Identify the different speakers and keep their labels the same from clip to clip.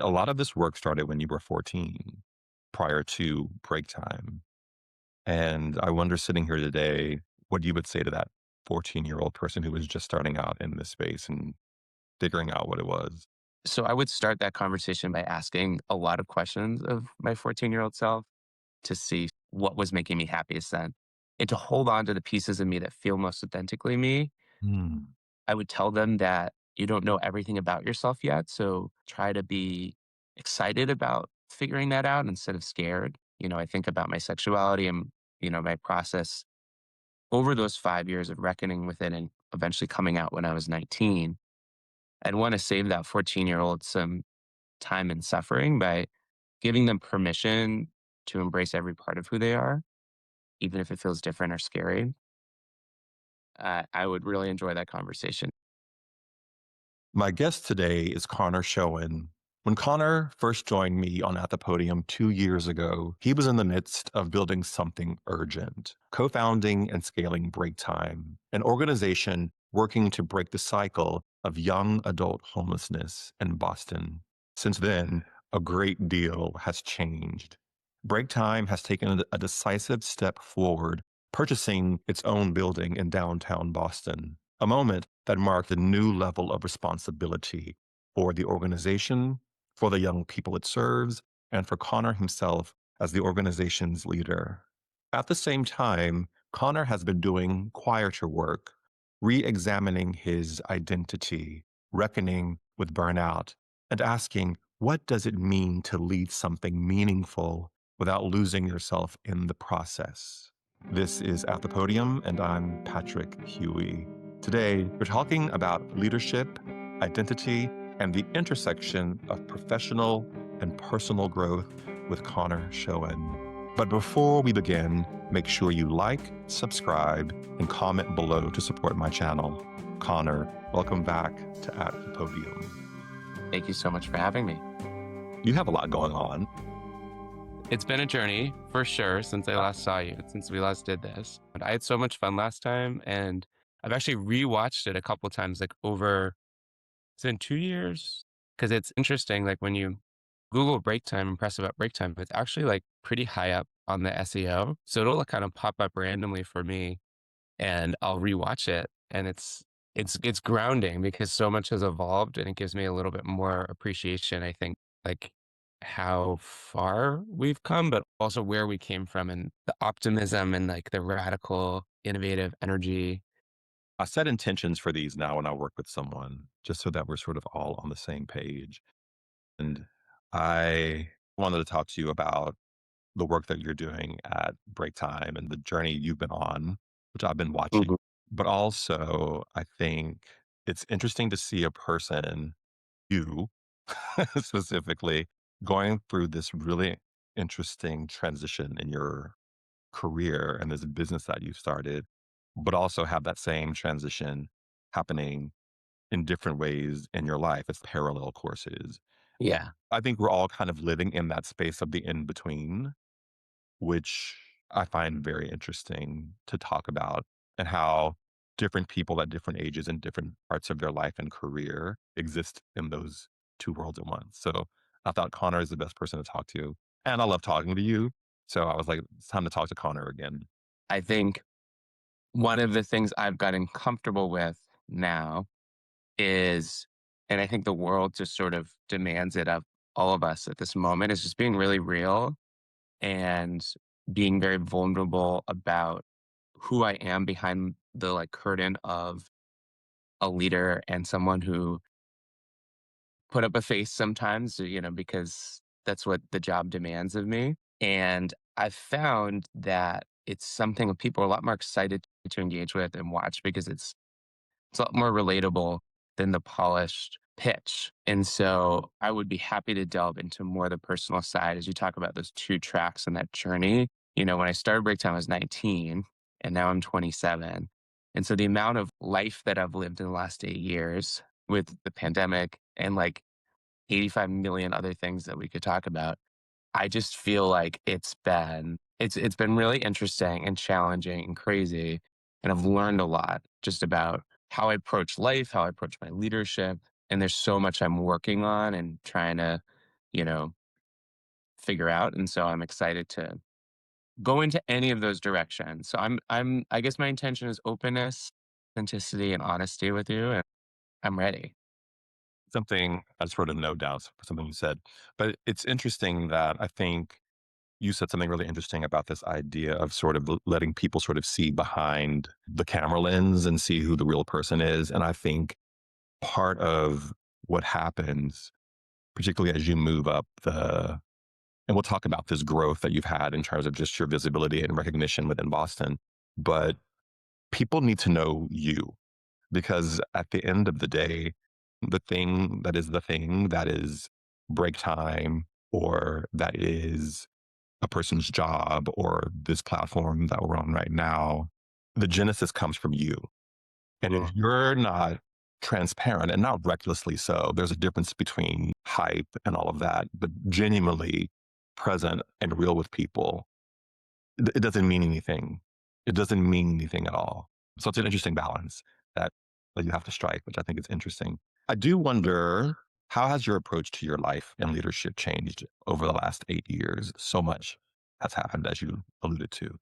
Speaker 1: A lot of this work started when you were 14, prior to Breaktime. And I wonder, sitting here today, what you would say to that 14-year-old person who was just starting out in this space and figuring out what it was.
Speaker 2: So I would start that conversation by asking a lot of questions of my 14-year-old self to see what was making me happiest then and to hold on to the pieces of me that feel most authentically me.
Speaker 1: Hmm.
Speaker 2: I would tell them that you don't know everything about yourself yet. So try to be excited about figuring that out instead of scared. I think about my sexuality and, my process over those 5 years of reckoning with it and eventually coming out when I was 19. I'd want to save that 14-year-old some time and suffering by giving them permission to embrace every part of who they are, even if it feels different or scary. I would really enjoy that conversation.
Speaker 1: My guest today is Connor Schoen. When Connor first joined me on At the Podium 2 years ago, he was in the midst of building something urgent, co founding and scaling Breaktime, an organization working to break the cycle of young adult homelessness in Boston. Since then, a great deal has changed. Breaktime has taken a decisive step forward, purchasing its own building in downtown Boston, a moment that marked a new level of responsibility for the organization, for the young people it serves, and for Connor himself as the organization's leader. At the same time, Connor has been doing quieter work, re examining his identity, reckoning with burnout, and asking, what does it mean to lead something meaningful without losing yourself in the process? This is At the Podium, and I'm Patrick Huey. Today, we're talking about leadership, identity, and the intersection of professional and personal growth with Connor Schoen. But before we begin, make sure you like, subscribe, and comment below to support my channel. Connor, welcome back to At the Podium.
Speaker 2: Thank you so much for having me.
Speaker 1: You have a lot going on.
Speaker 2: It's been a journey for sure since I last saw you, since we last did this. But I had so much fun last time, and I've actually rewatched it a couple times, like over it's been 2 years. Because it's interesting, like when you Google break time and press about break time, it's actually like pretty high up on the SEO. So it'll like, kind of pop up randomly for me, and I'll rewatch it, and it's grounding because so much has evolved, and it gives me a little bit more appreciation. I think like how far we've come, but also where we came from, and the optimism and like the radical, innovative energy.
Speaker 1: I set intentions for these now when I work with someone, just so that we're sort of all on the same page. And I wanted to talk to you about the work that you're doing at Break Time and the journey you've been on, which I've been watching.
Speaker 2: Mhm.
Speaker 1: But also, I think it's interesting to see a person, you specifically, going through this really interesting transition in your career and this business that you started, but also have that same transition happening in different ways in your life as parallel courses.
Speaker 2: Yeah.
Speaker 1: I think we're all kind of living in that space of the in between, which I find very interesting to talk about, and how different people at different ages and different parts of their life and career exist in those two worlds at once. So I thought Connor is the best person to talk to. And I love talking to you. So I was like, it's time to talk to Connor again.
Speaker 2: I think one of the things I've gotten comfortable with now is, and I think the world just sort of demands it of all of us at this moment, is just being really real and being very vulnerable about who I am behind the like curtain of a leader and someone who put up a face sometimes, because that's what the job demands of me. And I've found that it's something people are a lot more excited to engage with and watch because it's a lot more relatable than the polished pitch. And so I would be happy to delve into more of the personal side as you talk about those two tracks and that journey. When I started Breaktime, I was 19 and now I'm 27. And so the amount of life that I've lived in the last 8 years with the pandemic and like 85 million other things that we could talk about, I just feel like it's been really interesting and challenging and crazy. And I've learned a lot just about how I approach life, how I approach my leadership. And there's so much I'm working on and trying to you know, figure out. And so I'm excited to go into any of those directions. So I guess my intention is openness, authenticity, and honesty with you, and I'm ready.
Speaker 1: Something I just wrote a note down for something you said, but it's interesting that I think you said something really interesting about this idea of sort of letting people sort of see behind the camera lens and see who the real person is. And I think part of what happens, particularly as you move up and we'll talk about this growth that you've had in terms of just your visibility and recognition within Boston, but people need to know you because at the end of the day, the thing that is break time or that is a person's job or this platform that we're on right now, the genesis comes from you. And if
Speaker 2: Cool.
Speaker 1: you're not transparent and not recklessly so, there's a difference between hype and all of that, but genuinely present and real with people, it doesn't mean anything. It doesn't mean anything at all. So it's an interesting balance that, that you have to strike, which I think is interesting. I do wonder, how has your approach to your life and leadership changed over the last 8 years? So much has happened, as you alluded to.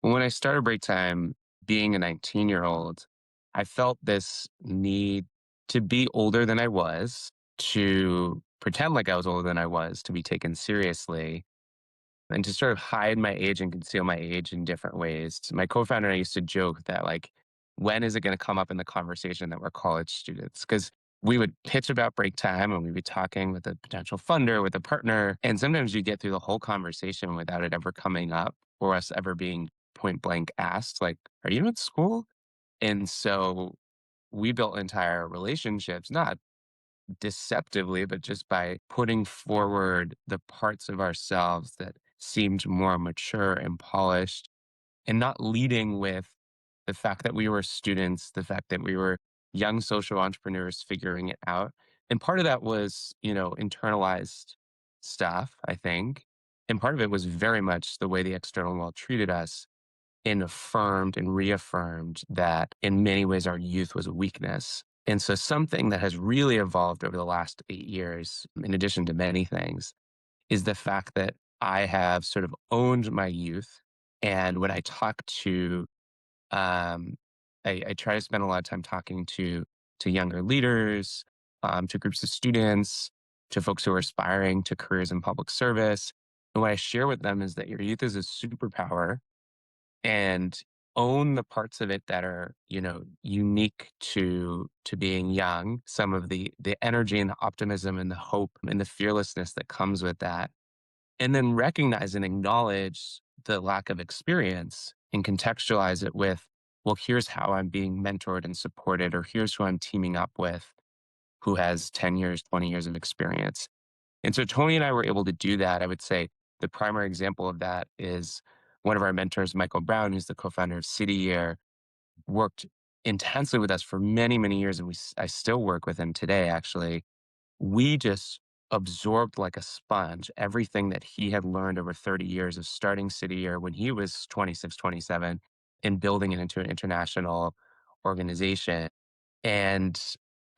Speaker 2: When I started Breaktime, being a 19-year-old, I felt this need to be older than I was, to pretend like I was older than I was, to be taken seriously, and to sort of hide my age and conceal my age in different ways. My co-founder and I used to joke that, like, when is it going to come up in the conversation that we're college students? Because we would pitch about break time and we'd be talking with a potential funder, with a partner. And sometimes you get through the whole conversation without it ever coming up or us ever being point blank asked, like, are you in school? And so we built entire relationships, not deceptively, but just by putting forward the parts of ourselves that seemed more mature and polished and not leading with the fact that we were students, the fact that we were young social entrepreneurs figuring it out. And part of that was, internalized stuff, I think. And part of it was very much the way the external world treated us and affirmed and reaffirmed that in many ways our youth was a weakness. And so, something that has really evolved over the last 8 years, in addition to many things, is the fact that I have sort of owned my youth. And when I talk to, um, I try to spend a lot of time talking to younger leaders, to groups of students, to folks who are aspiring to careers in public service. And what I share with them is that your youth is a superpower and own the parts of it that are, unique to being young, some of the energy and the optimism and the hope and the fearlessness that comes with that, and then recognize and acknowledge the lack of experience and contextualize it with, well, here's how I'm being mentored and supported, or here's who I'm teaming up with who has 10 years, 20 years of experience. And so Tony and I were able to do that. I would say the primary example of that is one of our mentors, Michael Brown, who's the co-founder of City Year, worked intensely with us for many, many years. And I still work with him today, actually. We just absorbed like a sponge everything that he had learned over 30 years of starting City Year when he was 26, 27, and building it into an international organization. And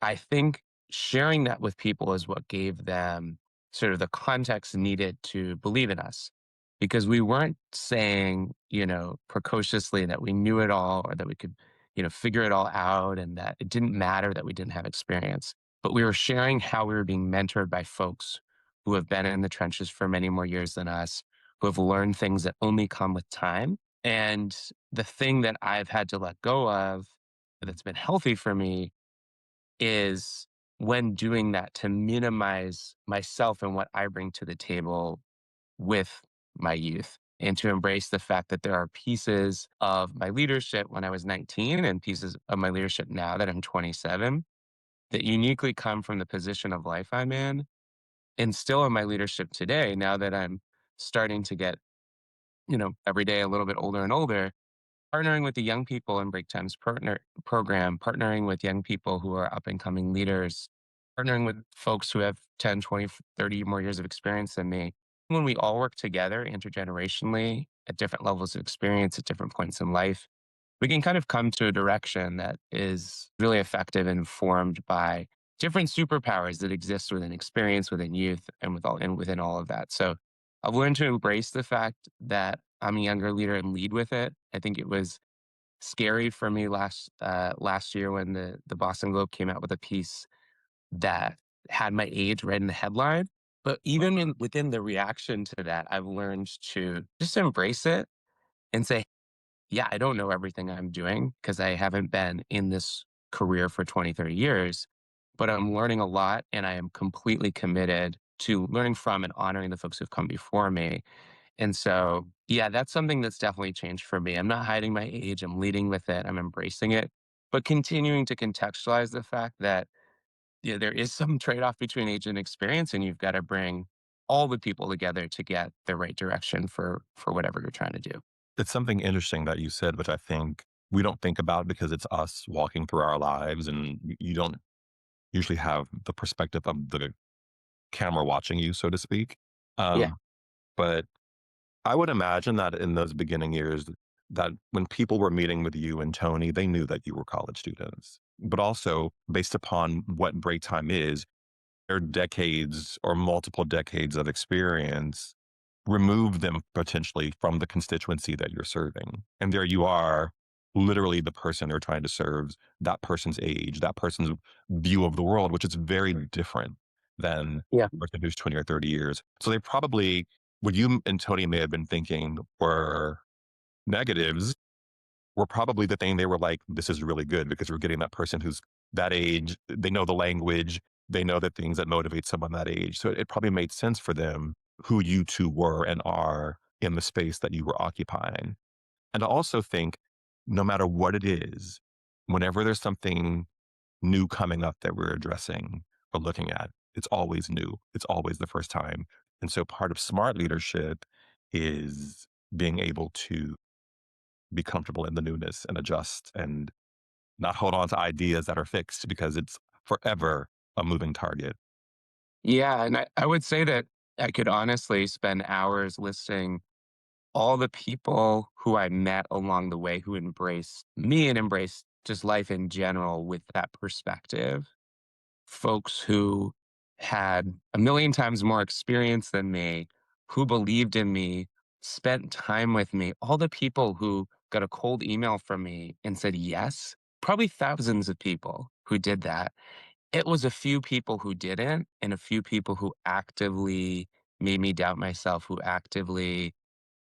Speaker 2: I think sharing that with people is what gave them sort of the context needed to believe in us. Because we weren't saying, precociously that we knew it all or that we could, figure it all out and that it didn't matter that we didn't have experience. But we were sharing how we were being mentored by folks who have been in the trenches for many more years than us, who have learned things that only come with time. And the thing that I've had to let go of that's been healthy for me is when doing that to minimize myself and what I bring to the table with my youth and to embrace the fact that there are pieces of my leadership when I was 19 and pieces of my leadership now that I'm 27 that uniquely come from the position of life I'm in and still in my leadership today now that I'm starting to get, every day a little bit older and older. Partnering with the young people in Break Time's partner program, partnering with young people who are up and coming leaders, partnering with folks who have 10, 20, 30 more years of experience than me. When we all work together intergenerationally at different levels of experience at different points in life, we can kind of come to a direction that is really effective and informed by different superpowers that exist within experience, within youth, and within all of that. So I've learned to embrace the fact that I'm a younger leader and lead with it. I think it was scary for me last year when the Boston Globe came out with a piece that had my age right in the headline. But even within the reaction to that, I've learned to just embrace it and say, yeah, I don't know everything I'm doing because I haven't been in this career for 20, 30 years, but I'm learning a lot and I am completely committed to learning from and honoring the folks who've come before me. And so, yeah, that's something that's definitely changed for me. I'm not hiding my age, I'm leading with it, I'm embracing it, but continuing to contextualize the fact that yeah, there is some trade-off between age and experience, and you've got to bring all the people together to get the right direction for whatever you're trying to do.
Speaker 1: It's something interesting that you said, which I think we don't think about because it's us walking through our lives, and you don't usually have the perspective of the camera watching you, so to speak.
Speaker 2: Yeah,
Speaker 1: Um, but I would imagine that in those beginning years, that when people were meeting with you and Tony, they knew that you were college students. But also, based upon what break time is, their decades or multiple decades of experience remove them potentially from the constituency that you're serving. And there you are, literally the person they're trying to serve, that person's age, that person's view of the world, which is very different than
Speaker 2: yeah.
Speaker 1: the person who's 20 or 30 years. So they probably, what you and Tony may have been thinking were negatives, were probably the thing they were like, this is really good because we're getting that person who's that age. They know the language. They know the things that motivate someone that age. So it probably made sense for them who you two were and are in the space that you were occupying. And I also think no matter what it is, whenever there's something new coming up that we're addressing or looking at, it's always new. It's always the first time. And so part of smart leadership is being able to be comfortable in the newness and adjust and not hold on to ideas that are fixed because it's forever a moving target.
Speaker 2: Yeah, and I would say that I could honestly spend hours listing all the people who I met along the way who embraced me and embraced just life in general with that perspective. Folks who had a million times more experience than me, who believed in me, spent time with me, all the people who got a cold email from me and said yes, probably thousands of people who did that. It was a few people who didn't, and a few people who actively made me doubt myself, who actively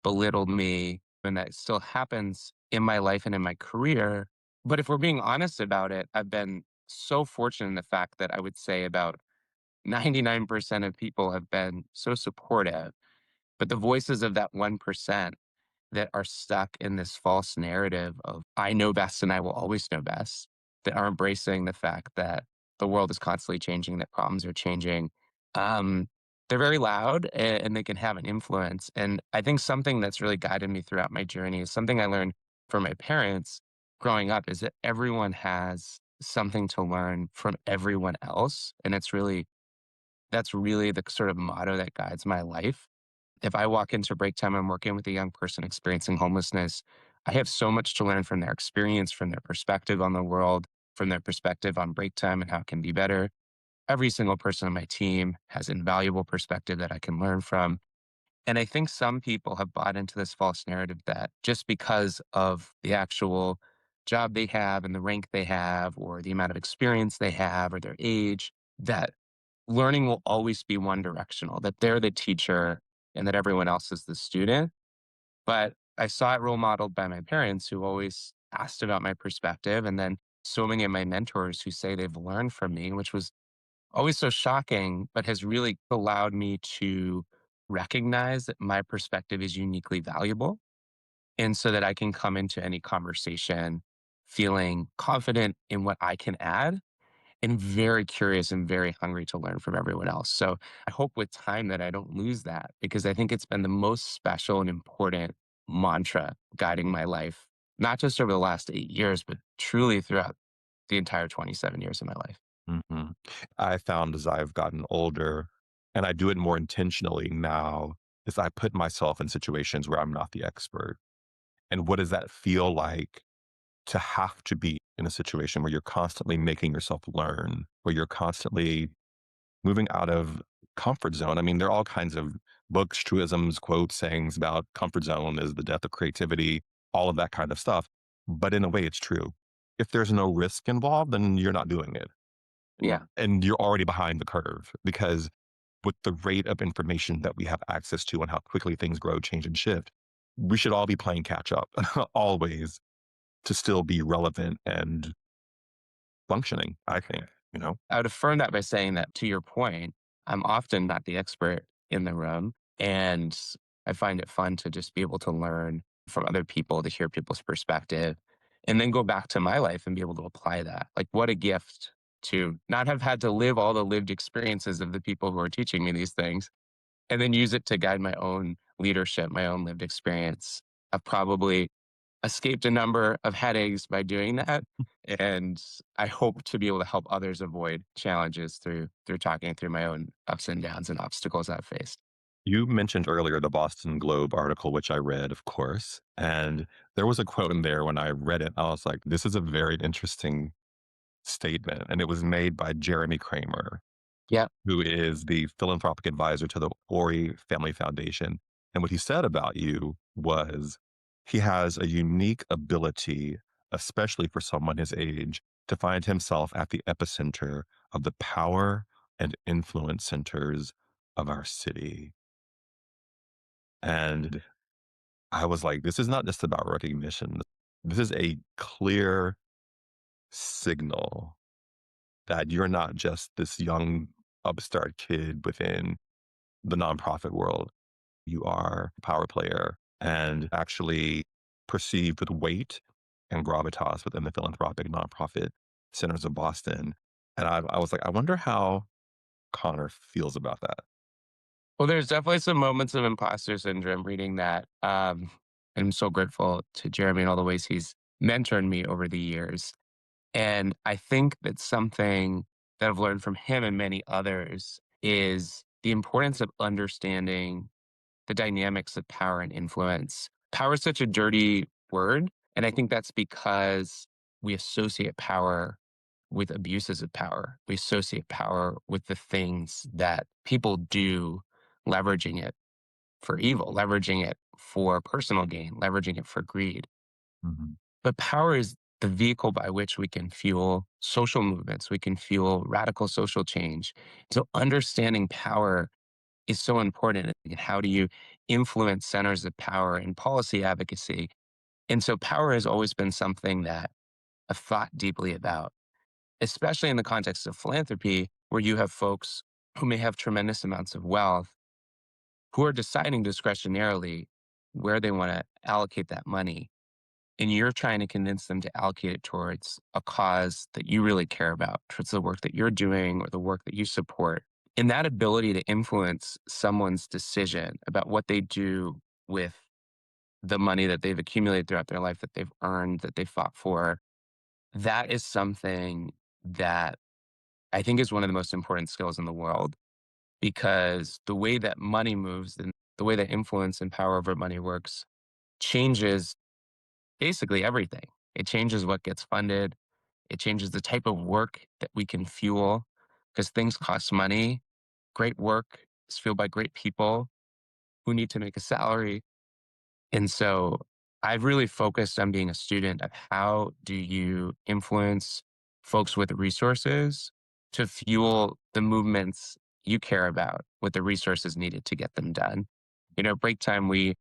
Speaker 2: belittled me, and that still happens in my life and in my career. But if we're being honest about it, I've been so fortunate in the fact that I would say about 99% of people have been so supportive. But the voices of that 1% that are stuck in this false narrative of I know best and I will always know best, that are embracing the fact that the world is constantly changing, that problems are changing. Um, they're very loud and they can have an influence. And I think something that's really guided me throughout my journey is something I learned from my parents growing up is that everyone has something to learn from everyone else. And that's really the sort of motto that guides my life. If I walk into break time, I'm working with a young person experiencing homelessness. I have so much to learn from their experience, from their perspective on the world, from their perspective on break time and how it can be better. Every single person on my team has invaluable perspective that I can learn from. And I think some people have bought into this false narrative that just because of the actual job they have and the rank they have, or the amount of experience they have, or their age, that learning will always be one directional, that they're the teacher and that everyone else is the student. But I saw it role modeled by my parents who always asked about my perspective, and then so many of my mentors who say they've learned from me, which was always so shocking, but has really allowed me to recognize that my perspective is uniquely valuable. And so that I can come into any conversation feeling confident in what I can add and very curious and very hungry to learn from everyone else. So I hope with time that I don't lose that because I think it's been the most special and important mantra guiding my life, not just over the last 8 years, but truly throughout the entire 27 years of my life.
Speaker 1: Mhm. I found as I've gotten older, and I do it more intentionally now, is I put myself in situations where I'm not the expert. And what does that feel like to have to be in a situation where you're constantly making yourself learn, where you're constantly moving out of comfort zone. I mean, there are all kinds of books, truisms, quotes, sayings about comfort zone is the death of creativity, all of that kind of stuff. But in a way, it's true. If there's no risk involved, then you're not doing it.
Speaker 2: Yeah.
Speaker 1: And you're already behind the curve because with the rate of information that we have access to and how quickly things grow, change, and shift, we should all be playing catch up always to still be relevant and functioning, I think, you know?
Speaker 2: I would affirm that by saying that to your point, I'm often not the expert in the room. And I find it fun to just be able to learn from other people, to hear people's perspective, and then go back to my life and be able to apply that. Like, what a gift to not have had to live all the lived experiences of the people who are teaching me these things, and then use it to guide my own leadership, my own lived experience. I've probably escaped a number of headaches by doing that, and I hope to be able to help others avoid challenges through talking through my own ups and downs and obstacles I've faced.
Speaker 1: You mentioned earlier the Boston Globe article, which I read, of course. And there was a quote in there when I read it. I was like, this is a very interesting statement. And it was made by Jeremy Kramer,
Speaker 2: Yeah.
Speaker 1: who is the philanthropic advisor to the Ori Family Foundation. And what he said about you was he has a unique ability, especially for someone his age, to find himself at the epicenter of the power and influence centers of our city. And I was like, this is not just about recognition. This is a clear signal that you're not just this young upstart kid within the nonprofit world. You are a power player and actually perceived with weight and gravitas within the philanthropic nonprofit centers of Boston. And I was like, I wonder how Connor feels about that.
Speaker 2: Well, there's definitely some moments of imposter syndrome reading that. I'm so grateful to Jeremy and all the ways he's mentored me over the years. And I think that something that I've learned from him and many others is the importance of understanding the dynamics of power and influence. Power is such a dirty word. And I think that's because we associate power with abuses of power. We associate power with the things that people do, leveraging it for evil, leveraging it for personal gain, leveraging it for greed.
Speaker 1: Mhm.
Speaker 2: But power is the vehicle by which we can fuel social movements, we can fuel radical social change. So understanding power is so important. And how do you influence centers of power and policy advocacy? And so power has always been something that I've thought deeply about, especially in the context of philanthropy, where you have folks who may have tremendous amounts of wealth who are deciding discretionarily where they want to allocate that money. And you're trying to convince them to allocate it towards a cause that you really care about, towards the work that you're doing or the work that you support. And that ability to influence someone's decision about what they do with the money that they've accumulated throughout their life, that they've earned, that they fought for, that is something that I think is one of the most important skills in the world, because the way that money moves and the way that influence and power over money works changes basically everything. It changes what gets funded. It changes the type of work that we can fuel because things cost money. Great work is fueled by great people who need to make a salary. And so I've really focused on being a student of how do you influence folks with resources to fuel the movements you care about with the resources needed to get them done. Breaktime, we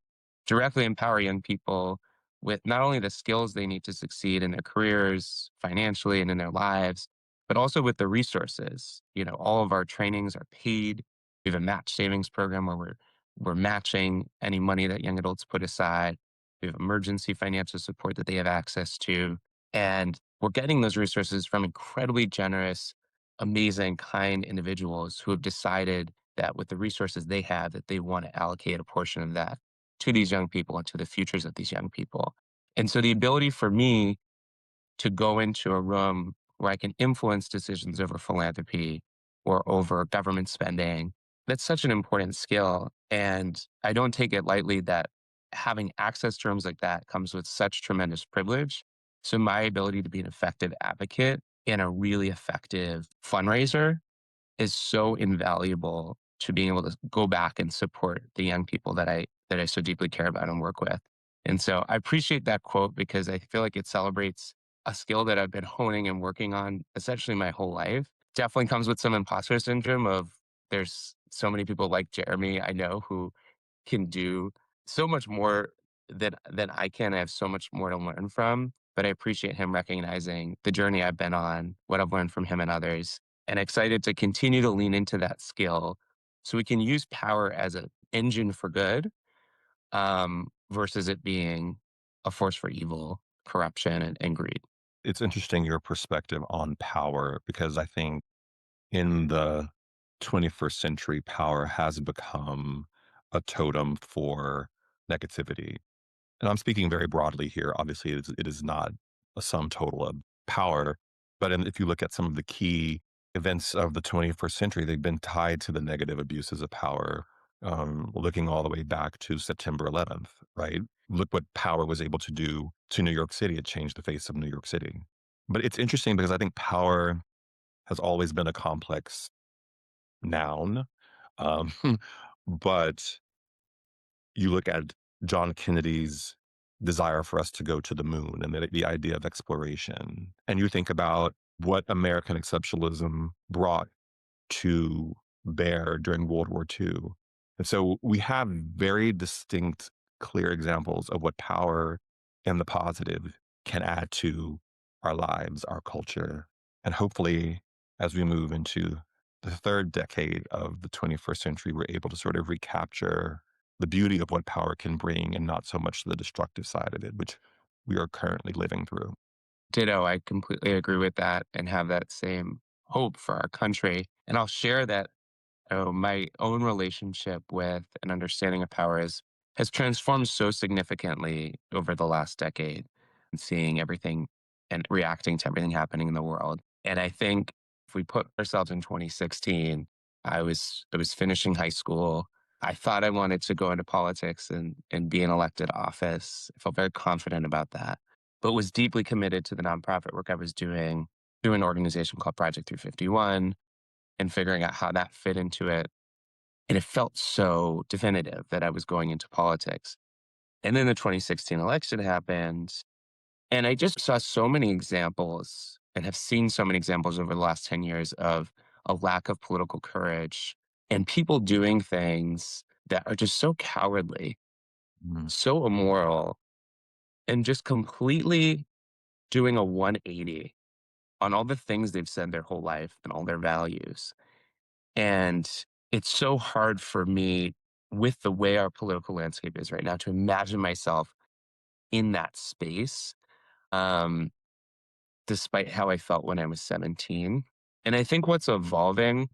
Speaker 2: directly empower young people with not only the skills they need to succeed in their careers, financially, and in their lives, but also with the resources. All of our trainings are paid. We have a match savings program where we're matching any money that young adults put aside. We have emergency financial support that they have access to. And we're getting those resources from incredibly generous, amazing, kind individuals who have decided that with the resources they have, that they want to allocate a portion of that to these young people and to the futures of these young people. And so the ability for me to go into a room where I can influence decisions over philanthropy or over government spending, that's such an important skill. And I don't take it lightly that having access to rooms like that comes with such tremendous privilege. So my ability to be an effective advocate and a really effective fundraiser is so invaluable to being able to go back and support the young people that I so deeply care about and work with. And so I appreciate that quote because I feel like it celebrates a skill that I've been honing and working on essentially my whole life. Definitely comes with some imposter syndrome of there's so many people like Jeremy I know who can do so much more than I can. I have so much more to learn from, but I appreciate him recognizing the journey I've been on, what I've learned from him and others, and excited to continue to lean into that skill so we can use power as an engine for good versus it being a force for evil, corruption, and greed.
Speaker 1: It's interesting your perspective on power because I think in the 21st century, power has become a totem for negativity. And I'm speaking very broadly here. Obviously, it is not a sum total of power. But if you look at some of the key events of the 21st century, they've been tied to the negative abuses of power, looking all the way back to September 11th, right? Look what power was able to do to New York City. It changed the face of New York City. But it's interesting because I think power has always been a complex noun. Um, but you look at John Kennedy's desire for us to go to the moon and the idea of exploration, and you think about what American exceptionalism brought to bear during World War II. And so we have very distinct, clear examples of what power and the positive can add to our lives, our culture. And hopefully, as we move into the third decade of the 21st century, we're able to sort of recapture the beauty of what power can bring and not so much the destructive side of it, which we are currently living through.
Speaker 2: Ditto, I completely agree with that and have that same hope for our country. And I'll share that my own relationship with and understanding of power has transformed so significantly over the last decade and seeing everything and reacting to everything happening in the world. And I think if we put ourselves in 2016, I was finishing high school. I thought I wanted to go into politics and be in elected office. I felt very confident about that, but was deeply committed to the nonprofit work I was doing through an organization called Project 351 and figuring out how that fit into it. And it felt so definitive that I was going into politics. And then the 2016 election happened, and I just saw so many examples and have seen so many examples over the last 10 years of a lack of political courage and people doing things that are just so cowardly,
Speaker 1: Mm.
Speaker 2: so immoral, and just completely doing a 180 on all the things they've said their whole life and all their values. And it's so hard for me with the way our political landscape is right now to imagine myself in that space, um, despite how I felt when I was 17. And I think what's evolving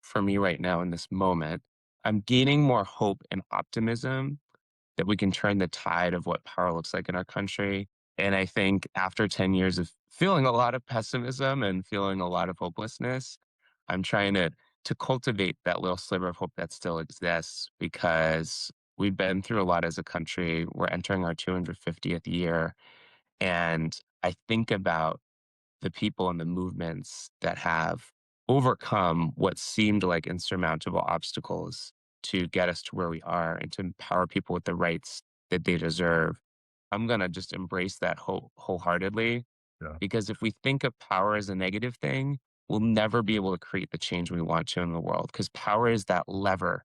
Speaker 2: for me right now in this moment, I'm gaining more hope and optimism that we can turn the tide of what power looks like in our country. And I think after 10 years of feeling a lot of pessimism and feeling a lot of hopelessness, I'm trying to cultivate that little sliver of hope that still exists because we've been through a lot as a country. We're entering our 250th year. And I think about the people and the movements that have overcome what seemed like insurmountable obstacles to get us to where we are and to empower people with the rights that they deserve. I'm going to just embrace that wholeheartedly
Speaker 1: Yeah.
Speaker 2: because if we think of power as a negative thing, we'll never be able to create the change we want to in the world because power is that lever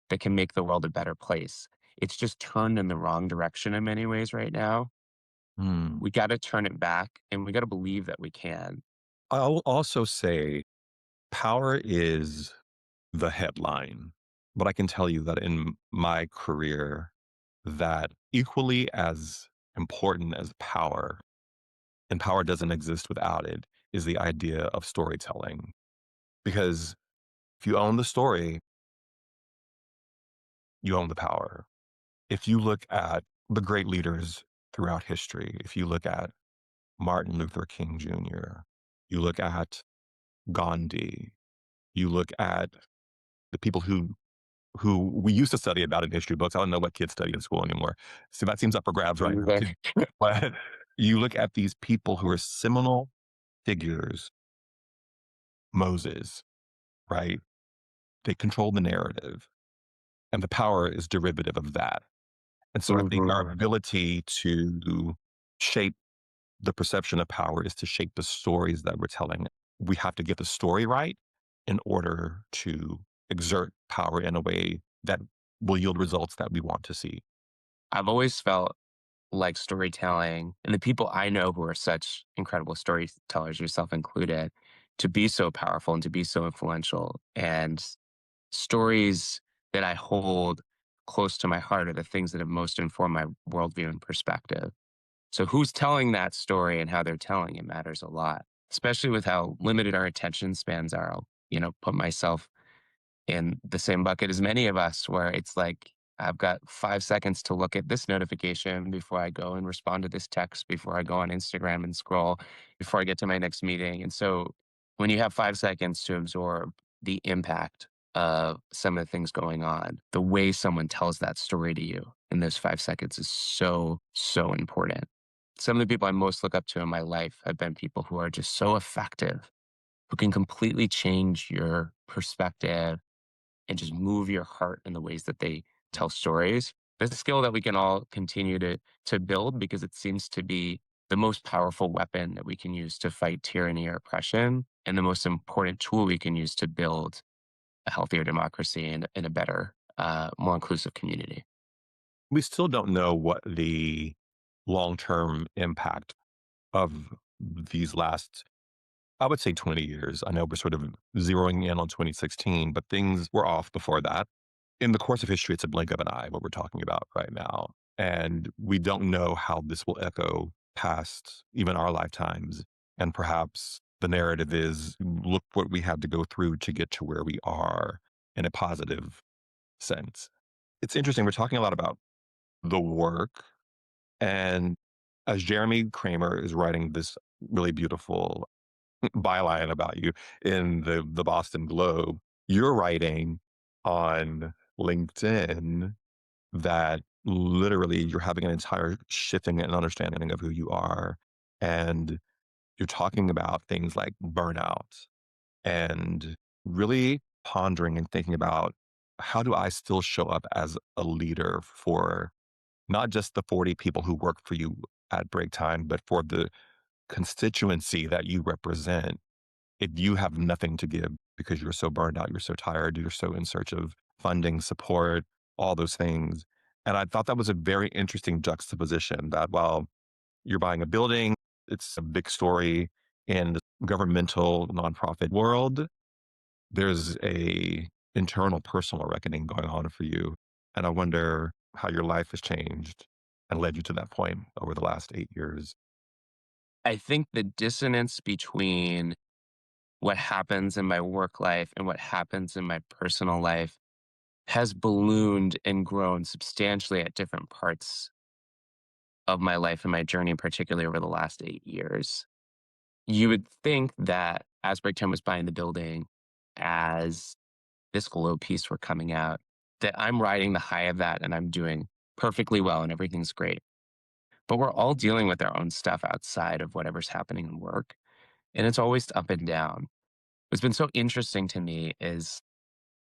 Speaker 2: that can make the world a better place. It's just turned in the wrong direction in many ways right now.
Speaker 1: Mm.
Speaker 2: We got to turn it back and we got to believe that we can.
Speaker 1: I'll also say power is the headline, but I can tell you that in my career, that equally as important as power, and power doesn't exist without it, is the idea of storytelling. Because if you own the story, you own the power. If you look at the great leaders throughout history, if you look at Martin Luther King Jr., you look at Gandhi, you look at the people who we used to study about in history books. I don't know what kids study in school anymore. So that seems up for grabs right now too. But You look at these people who are seminal figures, Moses, right? They control the narrative, and the power is derivative of that. And so I think
Speaker 2: Mhm.
Speaker 1: our ability to shape the perception of power is to shape the stories that we're telling. We have to get the story right in order to exert power in a way that will yield results that we want to see.
Speaker 2: I've always felt like storytelling and the people I know who are such incredible storytellers, yourself included, to be so powerful and to be so influential. And stories that I hold close to my heart are the things that have most informed my worldview and perspective. So who's telling that story and how they're telling it matters a lot, especially with how limited our attention spans are. I'll, put myself in the same bucket as many of us, where it's like, I've got 5 seconds to look at this notification before I go and respond to this text, before I go on Instagram and scroll, before I get to my next meeting. And so when you have 5 seconds to absorb the impact of some of the things going on, the way someone tells that story to you in those 5 seconds is so, so important. Some of the people I most look up to in my life have been people who are just so effective, who can completely change your perspective and just move your heart in the ways that they tell stories. It's a skill that we can all continue to build because it seems to be the most powerful weapon that we can use to fight tyranny or oppression, and the most important tool we can use to build a healthier democracy and a better, more inclusive community.
Speaker 1: We still don't know what the long term impact of these last, I would say, 20 years. I know we're sort of zeroing in on 2016, but things were off before that. In the course of history, it's a blink of an eye what we're talking about right now. And we don't know how this will echo past even our lifetimes. And perhaps the narrative is look what we had to go through to get to where we are in a positive sense. It's interesting. We're talking a lot about the work. And as Jeremy Kramer is writing this really beautiful byline about you in the Boston Globe, you're writing on LinkedIn that literally you're having an entire shifting and understanding of who you are. And you're talking about things like burnout and really pondering and thinking about how do I still show up as a leader for not just the 40 people who work for you at break time, but for the constituency that you represent if you have nothing to give because you're so burned out, you're so tired, you're so in search of funding, support, all those things. And I thought that was a very interesting juxtaposition that while you're buying a building, it's a big story in the governmental nonprofit world, there's a internal personal reckoning going on for you. And I wonder how your life has changed and led you to that point over the last 8 years.
Speaker 2: I think the dissonance between what happens in my work life and what happens in my personal life has ballooned and grown substantially at different parts of my life and my journey, particularly over the last 8 years. You would think that as Breaktime was buying the building, as this Glow piece were coming out, that I'm riding the high of that and I'm doing perfectly well and everything's great. But we're all dealing with our own stuff outside of whatever's happening in work. And it's always up and down. What's been so interesting to me is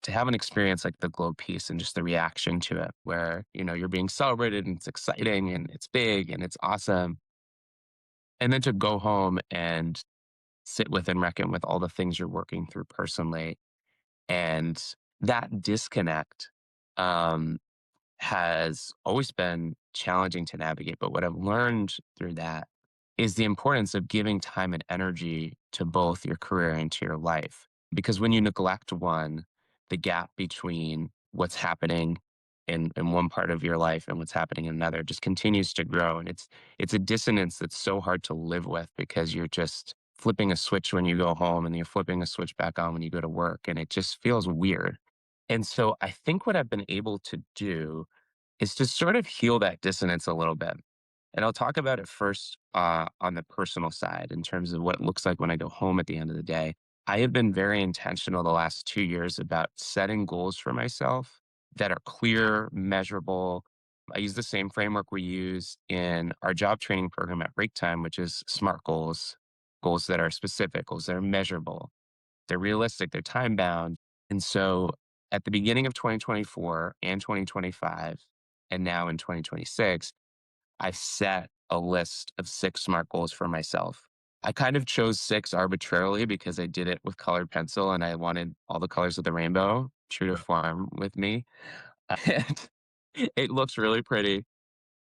Speaker 2: to have an experience like the Globe piece and just the reaction to it, where, you're being celebrated and it's exciting and it's big and it's awesome. And then to go home and sit with and reckon with all the things you're working through personally. And that disconnect, um, has always been challenging to navigate. But what I've learned through that is the importance of giving time and energy to both your career and to your life. Because when you neglect one, the gap between what's happening in one part of your life and what's happening in another just continues to grow. And it's a dissonance that's so hard to live with because you're just flipping a switch when you go home and you're flipping a switch back on when you go to work. And it just feels weird. And so I think what I've been able to do is to sort of heal that dissonance a little bit. And I'll talk about it first on the personal side in terms of what it looks like when I go home at the end of the day. I have been very intentional the last 2 years about setting goals for myself that are clear, measurable, I use the same framework we use in our job training program at Breaktime, which is SMART goals, goals that are specific, goals that are measurable, they're realistic, they're time bound. And so at the beginning of 2024 and 2025, and now in 2026, I set a list of 6 SMART goals for myself. I kind of chose 6 arbitrarily because I did it with colored pencil and I wanted all the colors of the rainbow, true to
Speaker 1: Yeah.
Speaker 2: form with me. And it looks really pretty,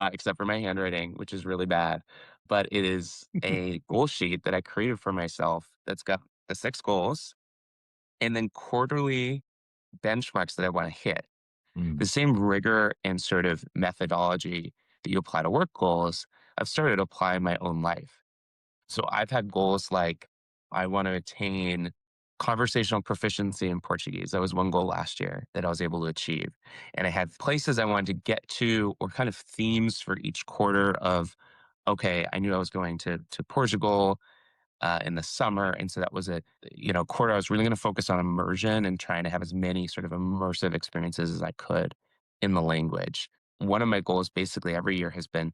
Speaker 2: except for my handwriting, which is really bad. But it is a goal sheet that I created for myself that's got the 6 goals and then quarterly benchmarks that I want to hit. The
Speaker 1: Mm.
Speaker 2: same rigor and sort of methodology that you apply to work goals, I've started to apply in my own life. So I've had goals like I want to attain conversational proficiency in Portuguese. That was one goal last year that I was able to achieve. And I had places I wanted to get to or kind of themes for each quarter of, okay, I knew I was going to Portugal in the summer. And so that was a, quarter I was really going to focus on immersion and trying to have as many sort of immersive experiences as I could in the language. One of my goals basically every year has been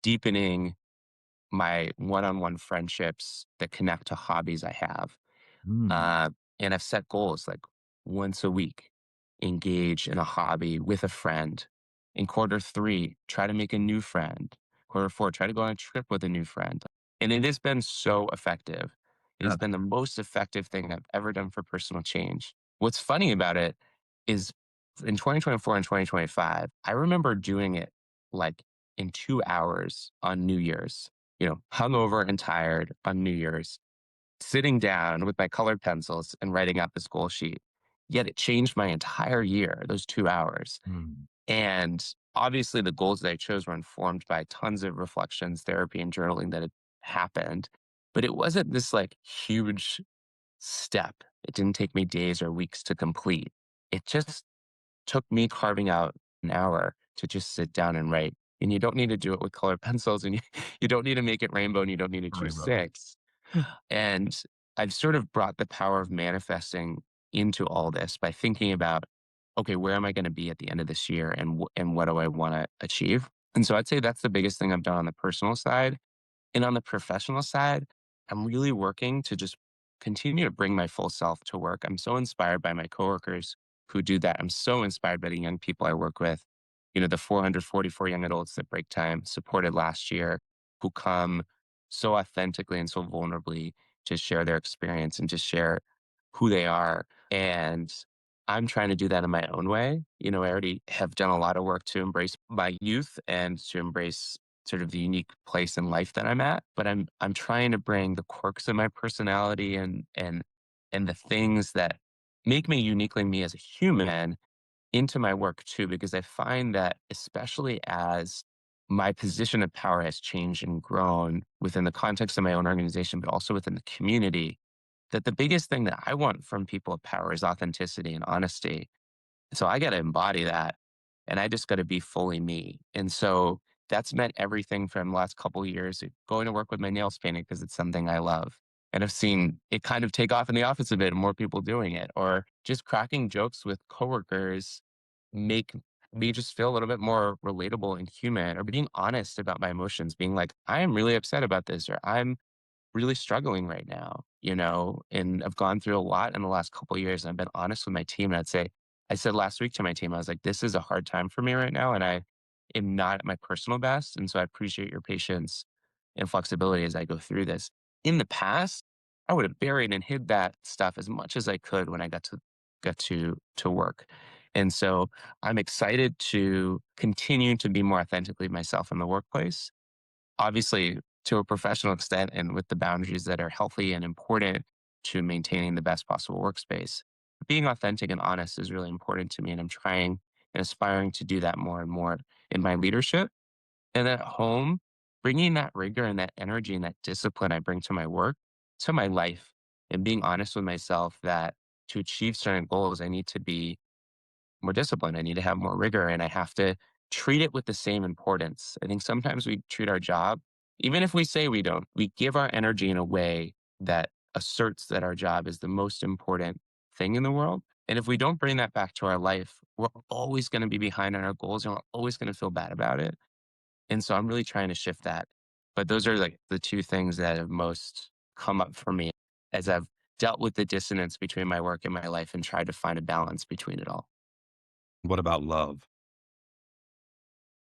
Speaker 2: deepening my one-on-one friendships that connect to hobbies I have.
Speaker 1: Mm.
Speaker 2: And I've set goals like once a week, engage in a hobby with a friend. In quarter three, try to make a new friend. Quarter four, try to go on a trip with a new friend. And it has been so effective. It has
Speaker 1: Yeah.
Speaker 2: been the most effective thing I've ever done for personal change. What's funny about it is in 2024 and 2025, I remember doing it like in 2 hours on New Year's, hungover and tired on New Year's sitting down with my colored pencils and writing out this goal sheet. Yet it changed my entire year, those 2 hours.
Speaker 1: Mm.
Speaker 2: And obviously, the goals that I chose were informed by tons of reflections, therapy, and journaling that had happened. But it wasn't this like huge step. It didn't take me days or weeks to complete. It just took me carving out an hour to just sit down and write. And you don't need to do it with colored pencils and you don't need to make it rainbow and you don't need to choose
Speaker 1: Rainbow.
Speaker 2: 6. And I've sort of brought the power of manifesting into all this by thinking about, okay, where am I going to be at the end of this year and what do I want to achieve? And so I'd say that's the biggest thing I've done on the personal side. And on the professional side, I'm really working to just continue to bring my full self to work. I'm so inspired by my coworkers who do that. I'm so inspired by the young people I work with. The 444 young adults that Break Time supported last year who come so authentically and so vulnerably to share their experience and to share who they are. And I'm trying to do that in my own way. I already have done a lot of work to embrace my youth and to embrace sort of the unique place in life that I'm at, but I'm trying to bring the quirks of my personality and the things that make me uniquely me as a human into my work too, because I find that especially as my position of power has changed and grown within the context of my own organization, but also within the community, that the biggest thing that I want from people of power is authenticity and honesty. So I got to embody that and I just got to be fully me. And so that's meant everything from the last couple of years going to work with my nails painted because it's something I love. And I've seen it kind of take off in the office a bit and more people doing it, or just cracking jokes with coworkers make me just feel a little bit more relatable and human, or being honest about my emotions, being like, I am really upset about this, or I'm really struggling right now, and I've gone through a lot in the last couple of years. And I've been honest with my team. And I said last week to my team, I was like, this is a hard time for me right now. And I am not at my personal best. And so I appreciate your patience and flexibility as I go through this. In the past, I would have buried and hid that stuff as much as I could when I got to work. And so I'm excited to continue to be more authentically myself in the workplace, obviously to a professional extent and with the boundaries that are healthy and important to maintaining the best possible workspace. Being authentic and honest is really important to me, and I'm trying and aspiring to do that more and more in my leadership. And at home, bringing that rigor and that energy and that discipline I bring to my work, to my life, and being honest with myself that to achieve certain goals, I need to be more discipline. I need to have more rigor and I have to treat it with the same importance. I think sometimes we treat our job, even if we say we don't, we give our energy in a way that asserts that our job is the most important thing in the world. And if we don't bring that back to our life, we're always going to be behind on our goals and we're always going to feel bad about it. And so I'm really trying to shift that. But those are like the two things that have most come up for me as I've dealt with the dissonance between my work and my life and tried to find a balance between it all.
Speaker 1: What about love?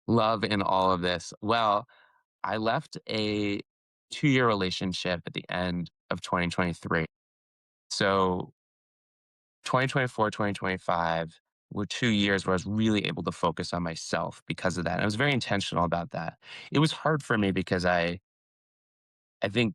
Speaker 2: Love in all of this. Well, I left a 2-year relationship at the end of 2023. So 2024, 2025 were 2 years where I was really able to focus on myself because of that. And I was very intentional about that. It was hard for me because I think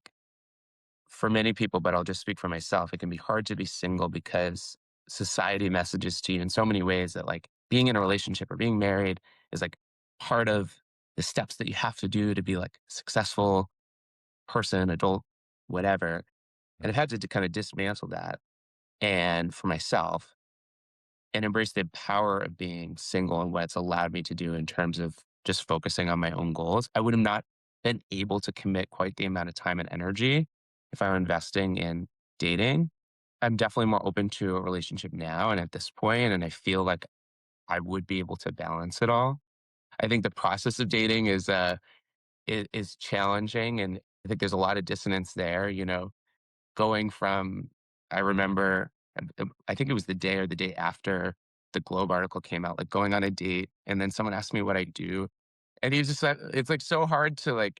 Speaker 2: for many people, but I'll just speak for myself, it can be hard to be single because society messages to you in so many ways that like being in a relationship or being married is like part of the steps that you have to do to be like a successful person, adult, whatever. And I've had to kind of dismantle that and for myself and embrace the power of being single and what it's allowed me to do in terms of just focusing on my own goals. I would have not been able to commit quite the amount of time and energy if I were investing in dating. I'm definitely more open to a relationship now and at this point, and I feel like I would be able to balance it all. I think the process of dating is challenging, and I think there's a lot of dissonance there. Going from I remember, I think it was the day or the day after the Globe article came out, like, going on a date, and then someone asked me what I do, and he just said it's, like, so hard to, like,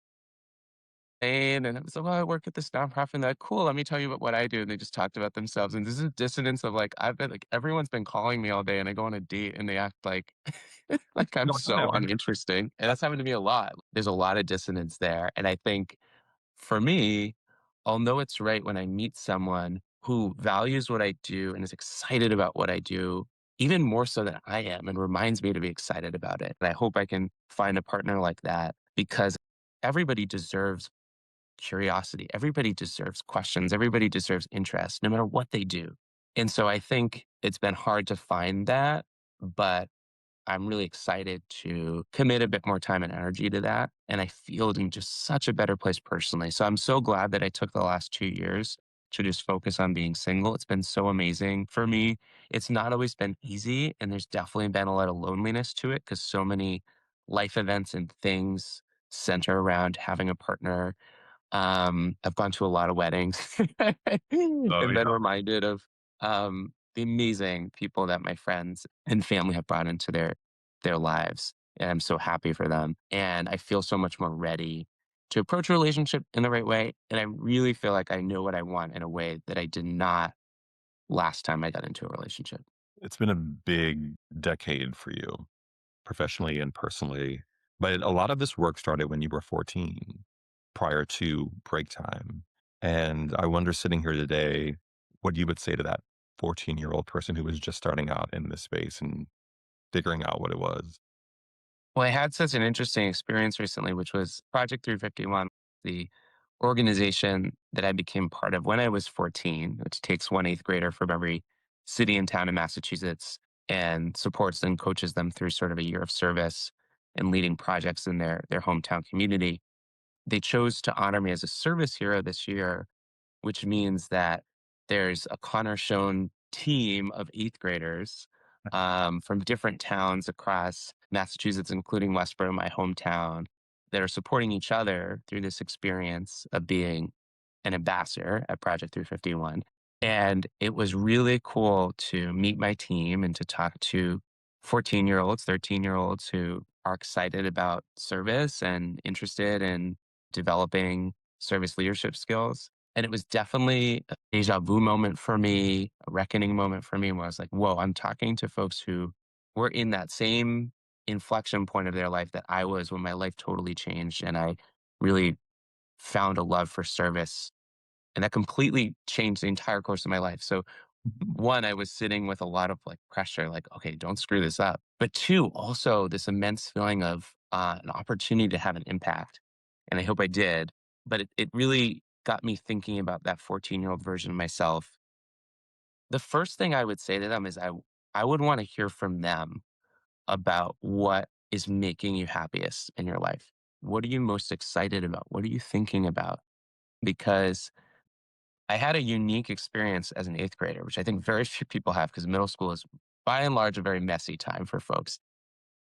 Speaker 2: and I was like, "Well, I work at this nonprofit," and they're like, "Cool, let me tell you about what I do," and they just talked about themselves, and this is dissonance of, like, I've been like, everyone's been calling me all day, and I go on a date, and they act like like I'm
Speaker 1: No,
Speaker 2: so
Speaker 1: whatever.
Speaker 2: uninteresting, and that's happened to me a lot. There's a lot of dissonance there, and I think for me, I'll know it's right when I meet someone who values what I do and is excited about what I do, even more so than I am, and reminds me to be excited about it. And I hope I can find a partner like that because everybody deserves curiosity. Everybody deserves questions. Everybody deserves interest, no matter what they do. And so I think it's been hard to find that, but I'm really excited to commit a bit more time and energy to that. And I feel in just such a better place personally. So I'm so glad that I took the last 2 years to just focus on being single. It's been so amazing for me. It's not always been easy. And there's definitely been a lot of loneliness to it because so many life events and things center around having a partner. I've gone to a lot of weddings
Speaker 1: Oh,
Speaker 2: and been
Speaker 1: yeah.
Speaker 2: reminded of the amazing people that my friends and family have brought into their lives. And I'm so happy for them. And I feel so much more ready to approach a relationship in the right way. And I really feel like I know what I want in a way that I did not last time I got into a relationship.
Speaker 1: It's been a big decade for you, professionally and personally. But a lot of this work started when you were 14, prior to break time. And I wonder, sitting here today, what you would say to that 14-year-old person who was just starting out in this space and figuring out what it was.
Speaker 2: Well, I had such an interesting experience recently, which was Project 351, the organization that I became part of when I was 14, which takes one eighth grader from every city and town in Massachusetts and supports and coaches them through sort of a year of service and leading projects in their hometown community. They chose to honor me as a service hero this year, which means that there's a Connor Schoen team of eighth graders from different towns across Massachusetts, including Westboro, my hometown, that are supporting each other through this experience of being an ambassador at Project 351. And it was really cool to meet my team and to talk to 14-year-olds, 13-year-olds who are excited about service and interested in developing service leadership skills. And it was definitely a deja vu moment for me, a reckoning moment for me where I was like, whoa, I'm talking to folks who were in that same inflection point of their life that I was when my life totally changed. And I really found a love for service. And that completely changed the entire course of my life. So, one, I was sitting with a lot of like pressure, like, okay, don't screw this up. But two, also this immense feeling of an opportunity to have an impact. And I hope I did. But it really got me thinking about that 14-year-old version of myself. The first thing I would say to them is I would want to hear from them about what is making you happiest in your life. What are you most excited about? What are you thinking about? Because I had a unique experience as an eighth grader, which I think very few people have because middle school is by and large a very messy time for folks,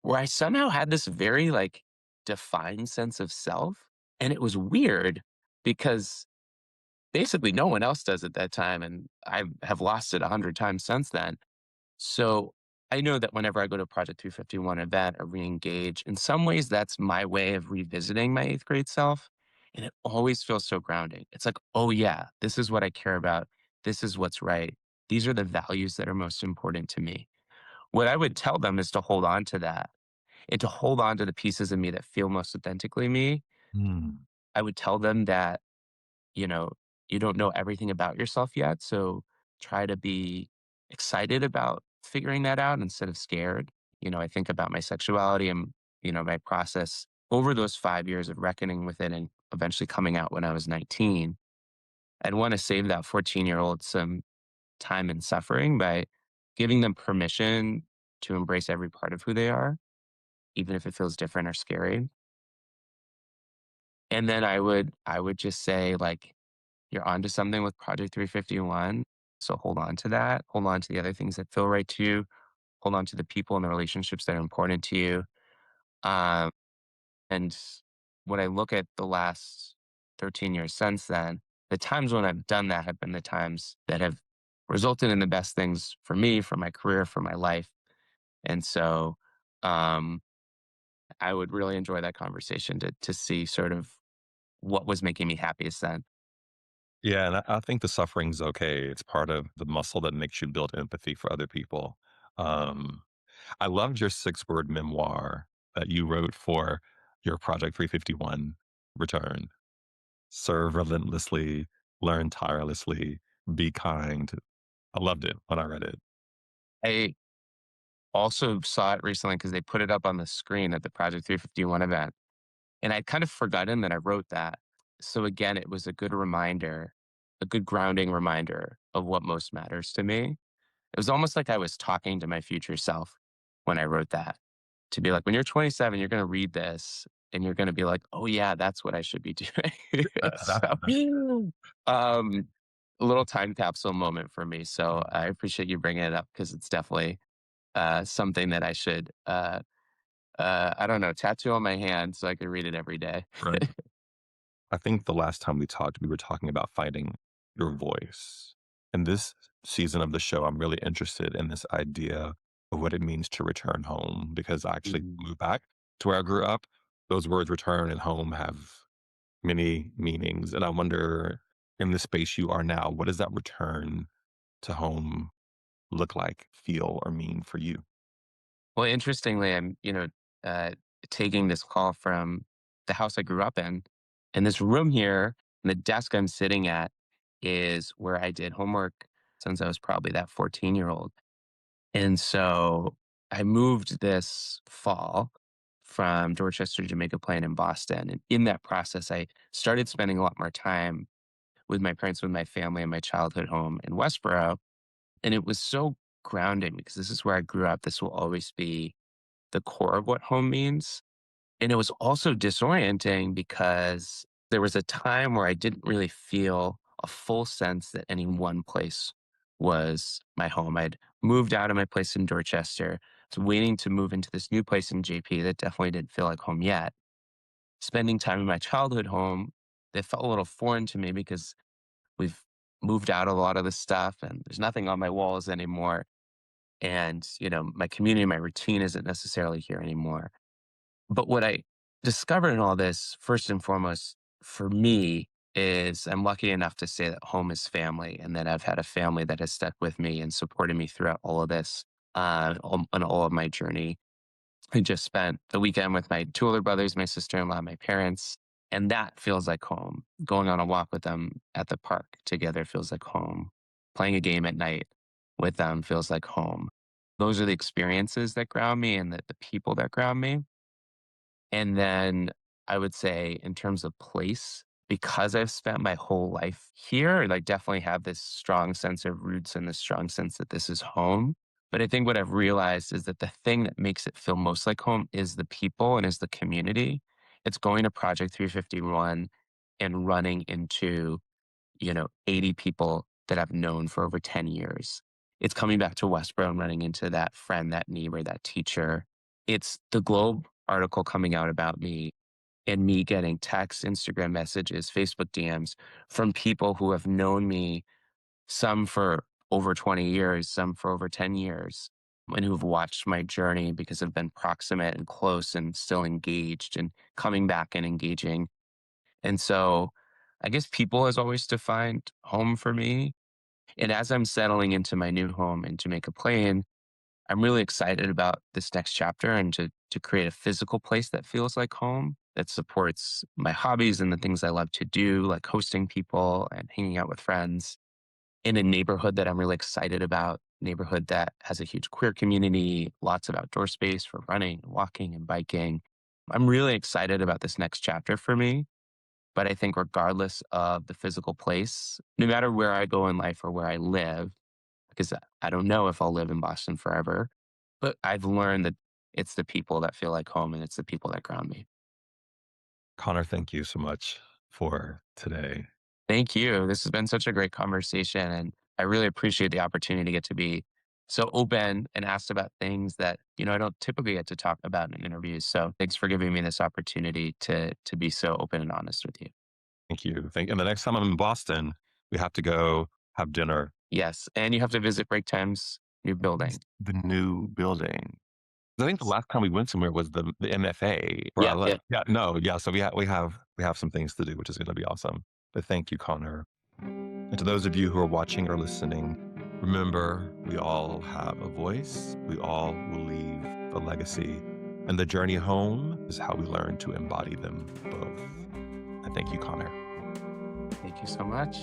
Speaker 2: where I somehow had this very like defined sense of self. And it was weird because basically no one else does at that time. And I have lost it 100 times since then. So I know that whenever I go to a Project 351 event or re-engage, in some ways that's my way of revisiting my eighth grade self. And it always feels so grounding. It's like, oh yeah, this is what I care about. This is what's right. These are the values that are most important to me. What I would tell them is to hold on to that and to hold on to the pieces of me that feel most authentically me.
Speaker 1: Mm.
Speaker 2: I would tell them that, you know, you don't know everything about yourself yet. So try to be excited about figuring that out instead of scared. I think about my sexuality and, my process over those 5 years of reckoning with it and eventually coming out when I was 19. I'd want to save that 14-year-old some time and suffering by giving them permission to embrace every part of who they are, even if it feels different or scary. And then I would just say, like, you're onto something with Project 351. So hold on to that. Hold on to the other things that feel right to you. Hold on to the people and the relationships that are important to you. Um, and when I look at the last 13 years since then, the times when I've done that have been the times that have resulted in the best things for me, for my career, for my life. And so um, I would really enjoy that conversation to see sort of what was making me happiest then.
Speaker 1: Yeah, and I think the suffering's okay. It's part of the muscle that makes you build empathy for other people. Um, I loved your six-word memoir that you wrote for your Project 351 return. Serve relentlessly, learn tirelessly, be kind. I loved it when I read it.
Speaker 2: I also saw it recently because they put it up on the screen at the Project 351 event. And I'd kind of forgotten that I wrote that. So again, it was a good reminder, a good grounding reminder of what most matters to me. It was almost like I was talking to my future self when I wrote that to be like, when you're 27, you're going to read this and you're going to be like, oh, yeah, that's what I should be doing. So, um, a little time capsule moment for me. So I appreciate you bringing it up because it's definitely something that I should, I don't know, tattoo on my hand so I can read it every day.
Speaker 1: Right. I think the last time we talked, we were talking about finding your voice. In this season of the show, I'm really interested in this idea of what it means to return home because I actually
Speaker 2: Mhm.
Speaker 1: moved back to where I grew up. Those words return and home have many meanings. And I wonder, in the space you are now, what does that return to home look like, feel, or mean for you?
Speaker 2: Well, interestingly, I'm, uh, taking this call from the house I grew up in. And this room here, and the desk I'm sitting at is where I did homework since I was probably that 14-year-old. And so I moved this fall from Dorchester, Jamaica Plain in Boston. And in that process, I started spending a lot more time with my parents, with my family, in my childhood home in Westboro. And it was so grounding because this is where I grew up. This will always be the core of what home means. And it was also disorienting because there was a time where I didn't really feel a full sense that any one place was my home. I'd moved out of my place in Dorchester. I was waiting to move into this new place in JP that definitely didn't feel like home yet. Spending time in my childhood home that felt a little foreign to me because we've moved out a lot of the stuff and there's nothing on my walls anymore. And, my community, my routine isn't necessarily here anymore. But what I discovered in all this, first and foremost, for me, is I'm lucky enough to say that home is family and that I've had a family that has stuck with me and supported me throughout all of this, on all of my journey. I just spent the weekend with my two older brothers, my sister in law, my parents, and that feels like home. Going on a walk with them at the park together feels like home. Playing a game at night with them feels like home. Those are the experiences that ground me and the people that ground me. And then I would say in terms of place, because I've spent my whole life here, and I definitely have this strong sense of roots and this strong sense that this is home. But I think what I've realized is that the thing that makes it feel most like home is the people and is the community. It's going to Project 351 and running into 80 people that I've known for over 10 years. It's coming back to Westboro and running into that friend, that neighbor, that teacher. It's the Globe article coming out about me and me getting texts, Instagram messages, Facebook DMs from people who have known me, some for over 20 years, some for over 10 years, and who've watched my journey because I've been proximate and close and still engaged and coming back and engaging. And so I guess people has always defined home for me. And as I'm settling into my new home in Jamaica Plain, I'm really excited about this next chapter and to create a physical place that feels like home, that supports my hobbies and the things I love to do, like hosting people and hanging out with friends in a neighborhood that I'm really excited about, neighborhood that has a huge queer community, lots of outdoor space for running and walking and biking. I'm really excited about this next chapter for me. But I think regardless of the physical place, no matter where I go in life or where I live, because I don't know if I'll live in Boston forever, but I've learned that it's the people that feel like home and it's the people that ground me.
Speaker 1: Connor, thank you so much for today.
Speaker 2: Thank you. This has been such a great conversation. And I really appreciate the opportunity to get to be so open and asked about things that, I don't typically get to talk about in interviews. So thanks for giving me this opportunity to be so open and honest with you.
Speaker 1: Thank you. And the next time I'm in Boston, we have to go have dinner.
Speaker 2: Yes. And you have to visit Breaktime's new building.
Speaker 1: The new building. I think the last time we went somewhere was the MFA where I
Speaker 2: Yeah.
Speaker 1: left.
Speaker 2: Yeah.
Speaker 1: Yeah, no, yeah. So we have some things to do, which is going to be awesome. But thank you, Connor. And to those of you who are watching or listening, remember we all have a voice. We all will leave a legacy, and the journey home is how we learn to embody them both. And thank you, Connor.
Speaker 2: Thank you so much.